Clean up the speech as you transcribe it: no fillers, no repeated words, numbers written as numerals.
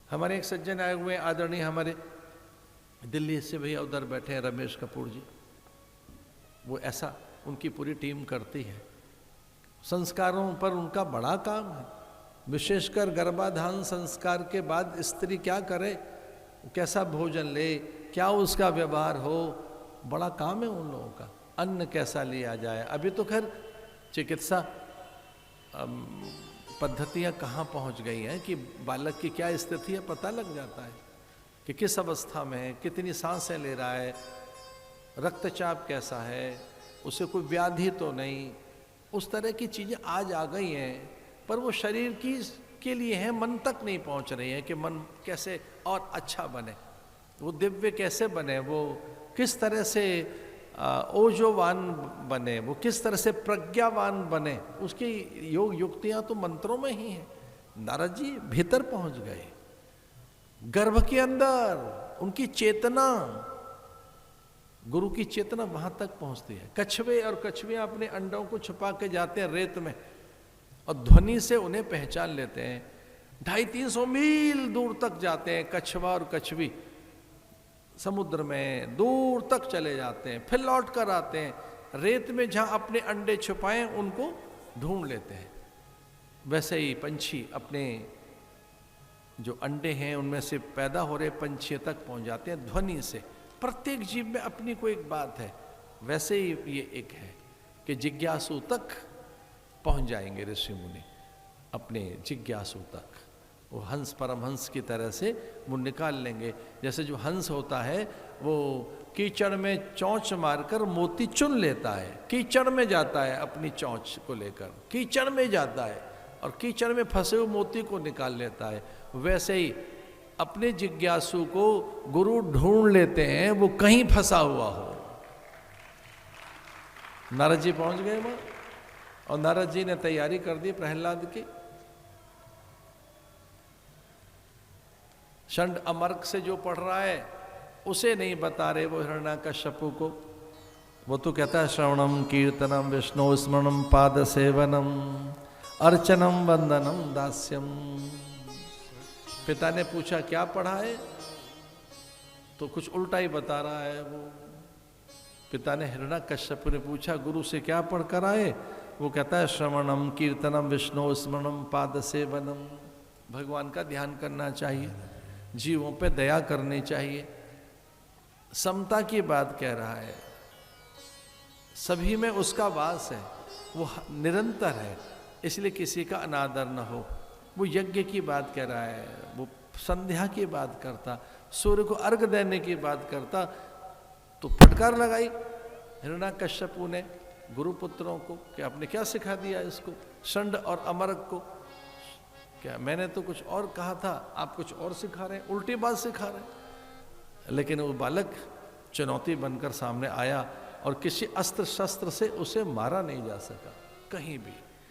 हमारे एक सज्जन आए हुए आदरणीय हमारे दिल्ली से भैया उधर बैठे हैं रमेश कपूर जी, वो ऐसा उनकी पूरी टीम करती है। संस्कारों पर उनका बड़ा काम है, विशेषकर गर्भाधान संस्कार के बाद स्त्री क्या करे, कैसा भोजन ले, क्या उसका व्यवहार हो, बड़ा काम है उन लोगों का। अन्न कैसा लिया जाए, अभी तो खैर चिकित्सा पद्धतियां कहाँ पहुंच गई हैं कि बालक की क्या स्थिति है पता लग जाता है कि किस अवस्था में है, कितनी सांसें ले रहा है, रक्तचाप कैसा है, उसे कोई व्याधि तो नहीं, उस तरह की चीज़ें आज आ गई हैं। पर वो शरीर की के लिए हैं, मन तक नहीं पहुंच रही हैं कि मन कैसे और अच्छा बने, वो दिव्य कैसे बने, वो किस तरह से ओजोवान बने, वो किस तरह से प्रज्ञावान बने, उसकी योग युक्तियां तो मंत्रों में ही हैं। नारद जी भीतर पहुंच गए, गर्भ के अंदर उनकी चेतना, गुरु की चेतना वहां तक पहुंचती है। कछुए और कछुएं अपने अंडों को छुपा के जाते हैं रेत में और ध्वनि से उन्हें पहचान लेते हैं। 250-300 मील दूर तक जाते हैं कछुआ और कछुई, समुद्र में दूर तक चले जाते हैं, फिर लौट कर आते हैं, रेत में जहां अपने अंडे छुपाए उनको ढूंढ लेते हैं। वैसे ही पंछी अपने जो अंडे हैं उनमें से पैदा हो रहे पंछी तक पहुंच जाते हैं ध्वनि से। प्रत्येक जीव में अपनी कोई एक बात है, वैसे ही ये एक है कि जिज्ञासु तक पहुंच जाएंगे ऋषि मुनि, अपने जिज्ञासु तक। वो हंस परमहंस की तरह से वो निकाल लेंगे। जैसे जो हंस होता है वो कीचड़ में चोंच मारकर मोती चुन लेता है, कीचड़ में जाता है अपनी चोंच को लेकर, कीचड़ में जाता है और कीचड़ में फंसे हुए मोती को निकाल लेता है। वैसे ही अपने जिज्ञासु को गुरु ढूंढ लेते हैं, वो कहीं फंसा हुआ हो। नारद जी पहुंच गए वहां और नारद जी ने तैयारी कर दी प्रहलाद की। षंड अमर्क से जो पढ़ रहा है उसे नहीं बता रहे वो हिरण्याकश्यपु को। वो तो कहता है श्रवणम कीर्तनम विष्णु स्मरणम पाद सेवनम अर्चनम वंदनम दास्यम। पिता ने पूछा क्या पढ़ा है, तो कुछ उल्टा ही बता रहा है वो। पिता ने हिरण्याकश्यपु ने पूछा गुरु से क्या पढ़ कर आए, वो कहता है श्रवणम कीर्तनम विष्णु स्मरणम पाद सेवनम। भगवान का ध्यान करना चाहिए, जीवों पे दया करनी चाहिए, समता की बात कह रहा है, सभी में उसका वास है, वो निरंतर है, इसलिए किसी का अनादर न हो। वो यज्ञ की बात कह रहा है, वो संध्या की बात करता, सूर्य को अर्घ देने की बात करता, तो फटकार लगाई हिरण्याकश्यपु ने गुरुपुत्रों को कि आपने क्या सिखा दिया इसको, षंड और अमरक को। क्या मैंने तो कुछ और कहा था, आप कुछ और सिखा रहे हैं, उल्टी बात सिखा रहे हैं। लेकिन वो बालक चुनौती बनकर सामने आया और किसी अस्त्र शस्त्र से उसे मारा नहीं जा सका कहीं भी।